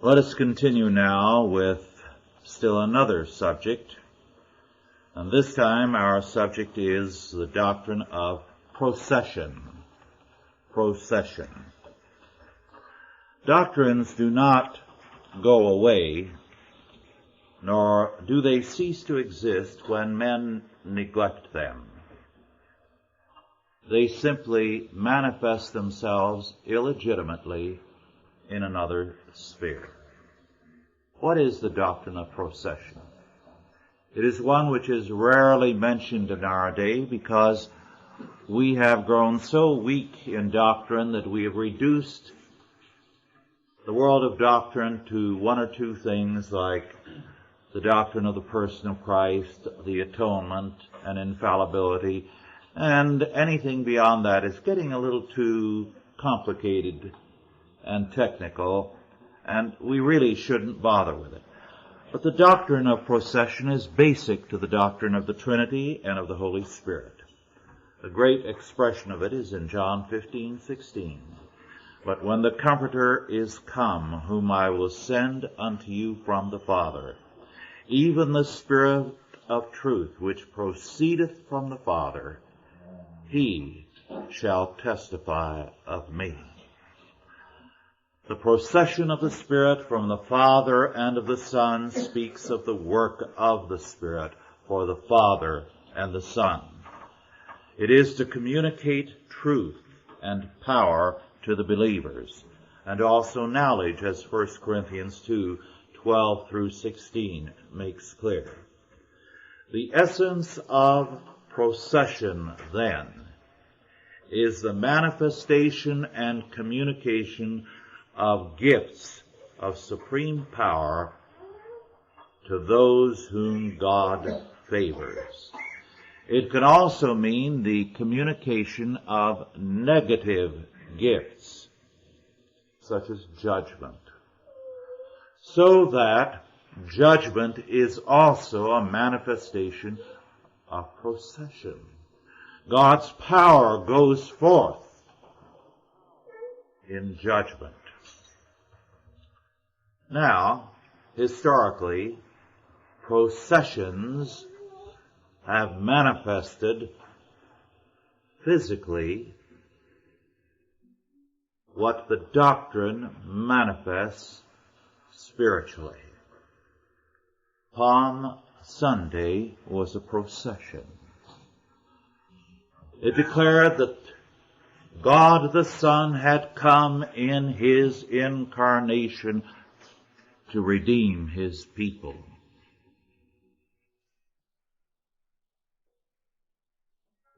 Let us continue now with still another subject, and this time our subject is the doctrine of procession. Procession. Doctrines do not go away, nor do they cease to exist when men neglect them. They simply manifest themselves illegitimately in another sphere. What is the doctrine of procession? It is one which is rarely mentioned in our day because we have grown so weak in doctrine that we have reduced the world of doctrine to one or two things like the doctrine of the person of Christ, the atonement, and infallibility, and anything beyond that is getting a little too complicated and technical, and we really shouldn't bother with it. But the doctrine of procession is basic to the doctrine of the Trinity and of the Holy Spirit. A great expression of it is in John 15:16. But when the Comforter is come, whom I will send unto you from the Father, even the Spirit of truth, which proceedeth from the Father, he shall testify of me. The procession of the Spirit from the Father and of the Son speaks of the work of the Spirit for the Father and the Son. It is to communicate truth and power to the believers, and also knowledge, as 1 Corinthians 2:12 through 16 makes clear. The essence of procession, then, is the manifestation and communication of gifts of supreme power to those whom God favors. It can also mean the communication of negative gifts, such as judgment, so that judgment is also a manifestation of procession. God's power goes forth in judgment. Now, historically, processions have manifested physically what the doctrine manifests spiritually. Palm Sunday was a procession. It declared that God the Son had come in his incarnation to redeem his people.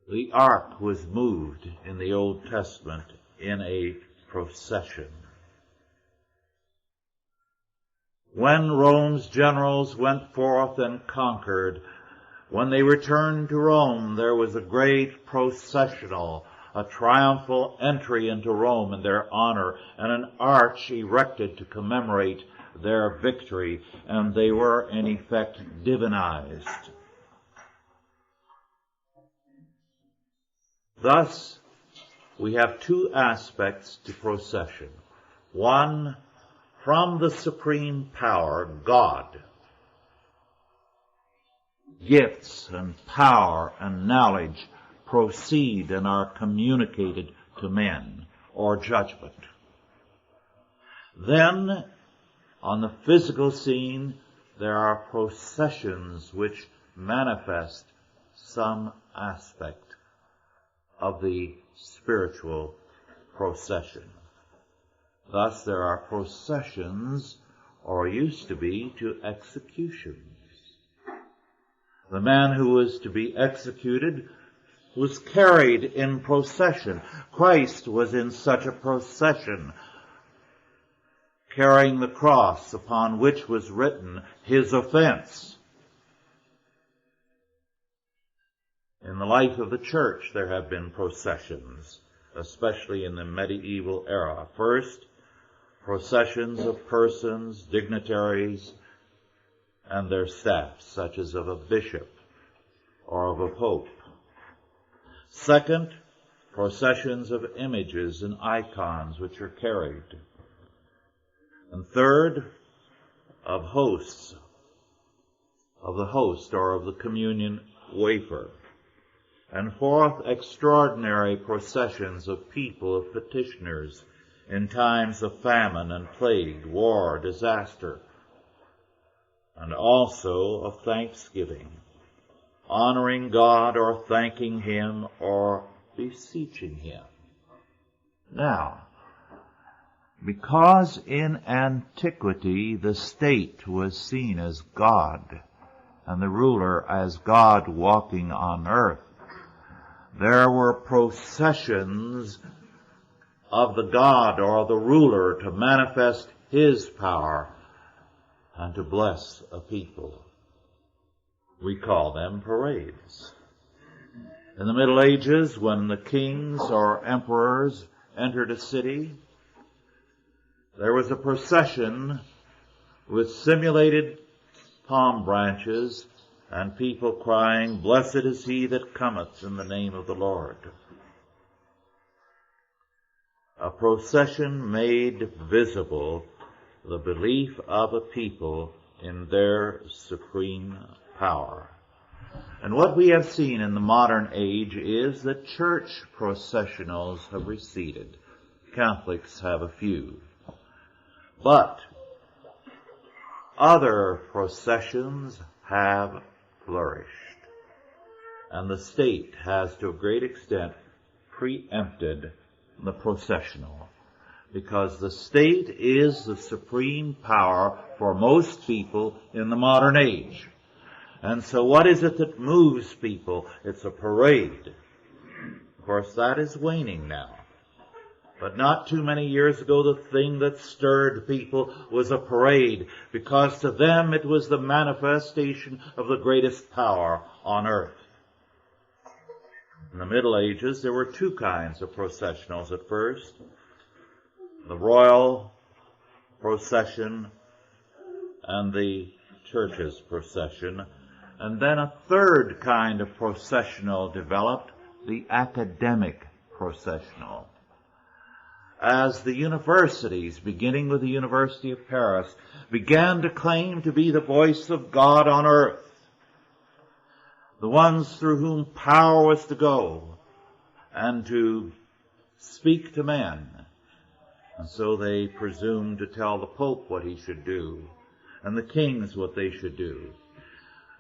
The ark was moved in the Old Testament in a procession. When Rome's generals went forth and conquered, when they returned to Rome, there was a great processional, a triumphal entry into Rome in their honor, and an arch erected to commemorate their victory, and they were in effect divinized. Thus, we have two aspects to procession. One, from the supreme power, God, gifts and power and knowledge proceed and are communicated to men, or judgment. Then, on the physical scene, there are processions which manifest some aspect of the spiritual procession. Thus, there are processions, or used to be, to executions. The man who was to be executed was carried in procession. Christ was in such a procession, carrying the cross upon which was written his offense. In the life of the church, there have been processions, especially in the medieval era. First, processions of persons, dignitaries, and their staffs, such as of a bishop or of a pope. Second, processions of images and icons which are carried. And third, of hosts, of the host or of the communion wafer. And fourth, extraordinary processions of people, of petitioners, in times of famine and plague, war, disaster, and also of thanksgiving, honoring God or thanking Him or beseeching Him. Now, because in antiquity the state was seen as God and the ruler as God walking on earth, there were processions of the God or the ruler to manifest His power and to bless a people. We call them parades. In the Middle Ages, when the kings or emperors entered a city, there was a procession with simulated palm branches and people crying, "Blessed is he that cometh in the name of the Lord." A procession made visible the belief of a people in their supreme power. And what we have seen in the modern age is that church processionals have receded. Catholics have a few. But other processions have flourished. And the state has, to a great extent, preempted the processional, because the state is the supreme power for most people in the modern age. And so what is it that moves people? It's a parade. Of course, that is waning now. But not too many years ago, the thing that stirred people was a parade, because to them it was the manifestation of the greatest power on earth. In the Middle Ages, there were two kinds of processionals at first: the royal procession and the church's procession. And then a third kind of processional developed, the academic processional. As the universities, beginning with the University of Paris, began to claim to be the voice of God on earth, the ones through whom power was to go and to speak to men. And so they presumed to tell the Pope what he should do, and the kings what they should do,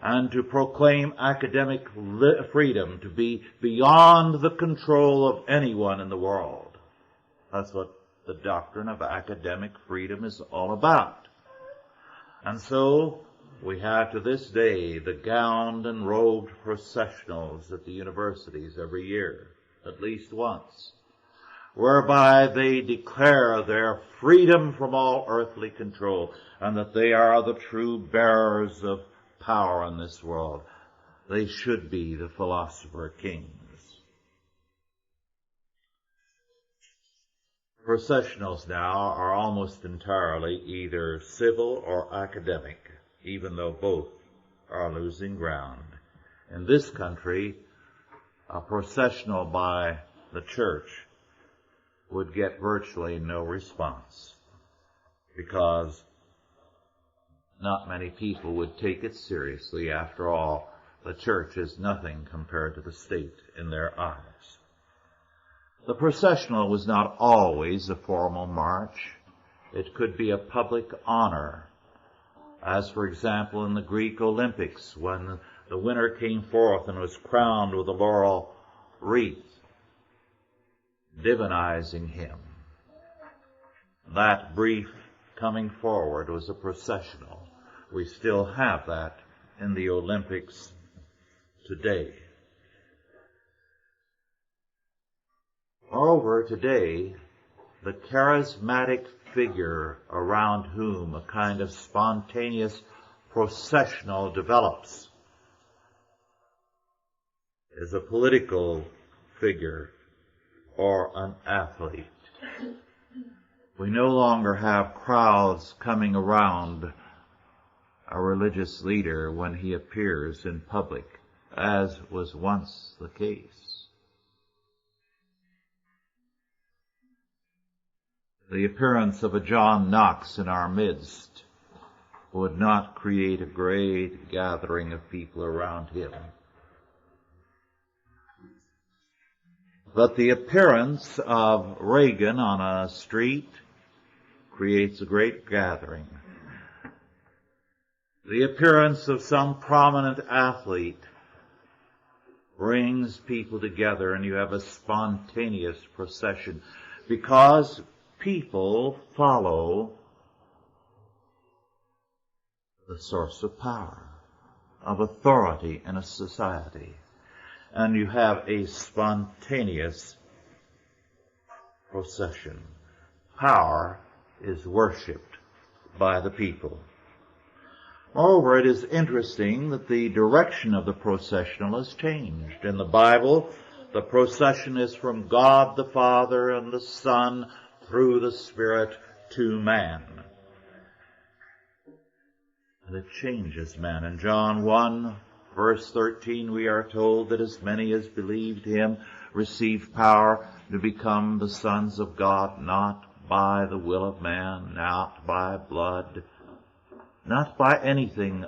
and to proclaim academic freedom to be beyond the control of anyone in the world. That's what the doctrine of academic freedom is all about. And so we have to this day the gowned and robed processionals at the universities every year, at least once, whereby they declare their freedom from all earthly control and that they are the true bearers of power in this world. They should be the philosopher kings. Processionals now are almost entirely either civil or academic, even though both are losing ground. In this country, a processional by the church would get virtually no response, because not many people would take it seriously. After all, the church is nothing compared to the state in their eyes. The processional was not always a formal march. It could be a public honor, as for example in the Greek Olympics, when the winner came forth and was crowned with a laurel wreath, divinizing him. That brief coming forward was a processional. We still have that in the Olympics today. Moreover, today, the charismatic figure around whom a kind of spontaneous processional develops is a political figure or an athlete. We no longer have crowds coming around a religious leader when he appears in public, as was once the case. The appearance of a John Knox in our midst would not create a great gathering of people around him. But the appearance of Reagan on a street creates a great gathering. The appearance of some prominent athlete brings people together, and you have a spontaneous procession because people follow the source of power, of authority in a society. And you have a spontaneous procession. Power is worshipped by the people. Moreover, it is interesting that the direction of the processional has changed. In the Bible, the procession is from God the Father and the Son through the Spirit to man. And it changes man. In John 1, verse 13, we are told that as many as believed him received power to become the sons of God, not by the will of man, not by blood, not by anything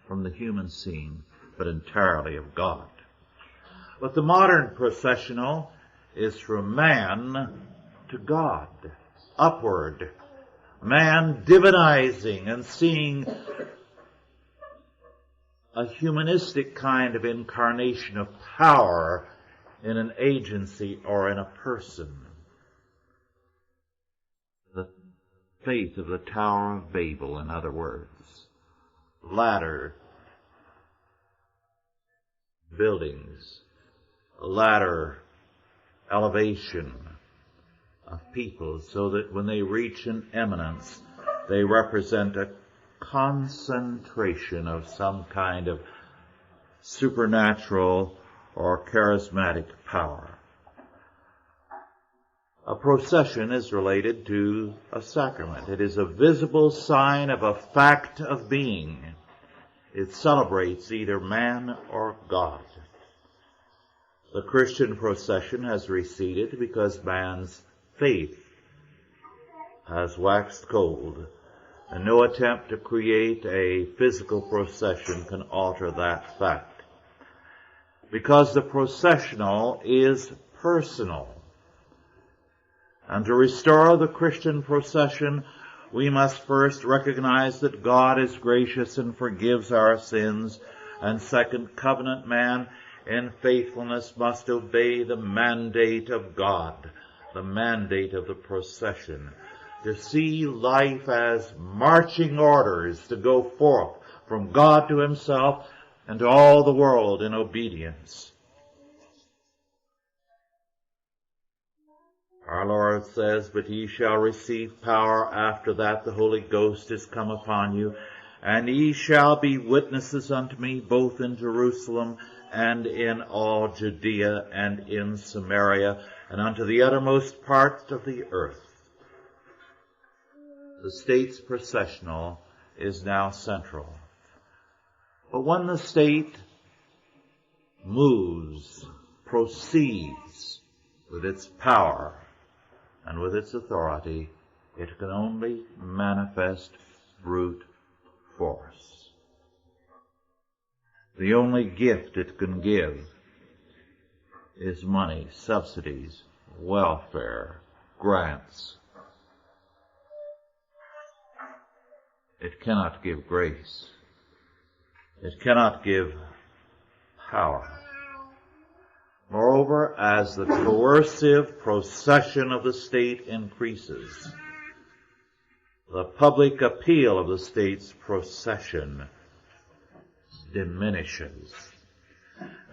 from the human scene, but entirely of God. But the modern processional is from man to God, upward. Man divinizing and seeing a humanistic kind of incarnation of power in an agency or in a person. The faith of the Tower of Babel, in other words. Ladder buildings, ladder elevation of people, so that when they reach an eminence, they represent a concentration of some kind of supernatural or charismatic power. A procession is related to a sacrament. It is a visible sign of a fact of being. It celebrates either man or God. The Christian procession has receded because man's faith has waxed cold, and no attempt to create a physical procession can alter that fact. Because the processional is personal. And to restore the Christian procession, we must first recognize that God is gracious and forgives our sins, and second, covenant man in faithfulness must obey the mandate of God, the mandate of the procession, to see life as marching orders to go forth from God to himself and to all the world in obedience. Our Lord says, "But ye shall receive power after that the Holy Ghost is come upon you, and ye shall be witnesses unto me both in Jerusalem and in all Judea and in Samaria and unto the uttermost parts of the earth." The state's processional is now central. But when the state moves, proceeds with its power and with its authority, it can only manifest brute force. The only gift it can give is money, subsidies, welfare, grants. It cannot give grace. It cannot give power. Moreover, as the coercive procession of the state increases, the public appeal of the state's procession diminishes.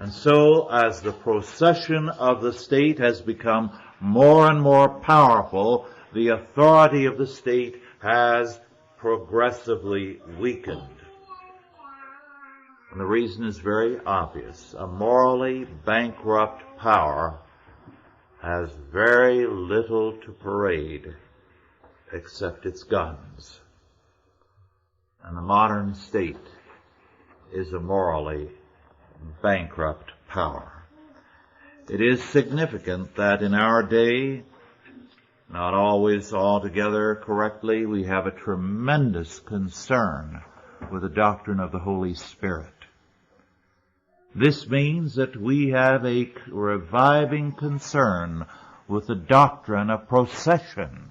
And so, as the procession of the state has become more and more powerful, the authority of the state has progressively weakened. And the reason is very obvious. A morally bankrupt power has very little to parade except its guns. And the modern state is a morally bankrupt power. It is significant that in our day, not always altogether correctly, we have a tremendous concern with the doctrine of the Holy Spirit. This means that we have a reviving concern with the doctrine of procession,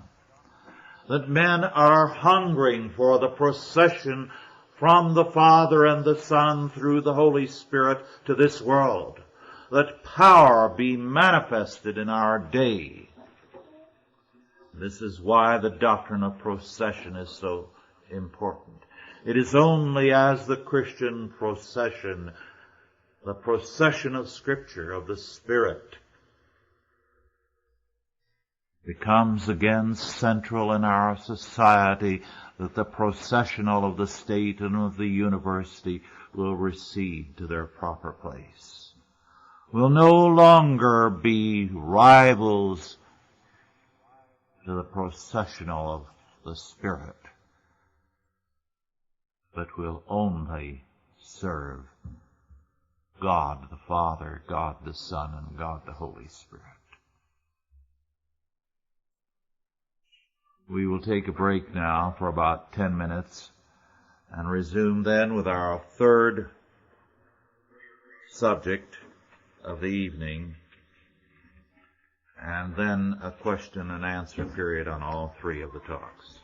that men are hungering for the procession from the Father and the Son through the Holy Spirit to this world, that power be manifested in our day. This is why the doctrine of procession is so important. It is only as the Christian procession, the procession of Scripture, of the Spirit, becomes again central in our society, that the processional of the state and of the university will recede to their proper place. Will no longer be rivals to the processional of the Spirit, but will only serve God the Father, God the Son, and God the Holy Spirit. We will take a break now for about 10 minutes and resume then with our third subject of the evening, and then a question and answer period on all three of the talks.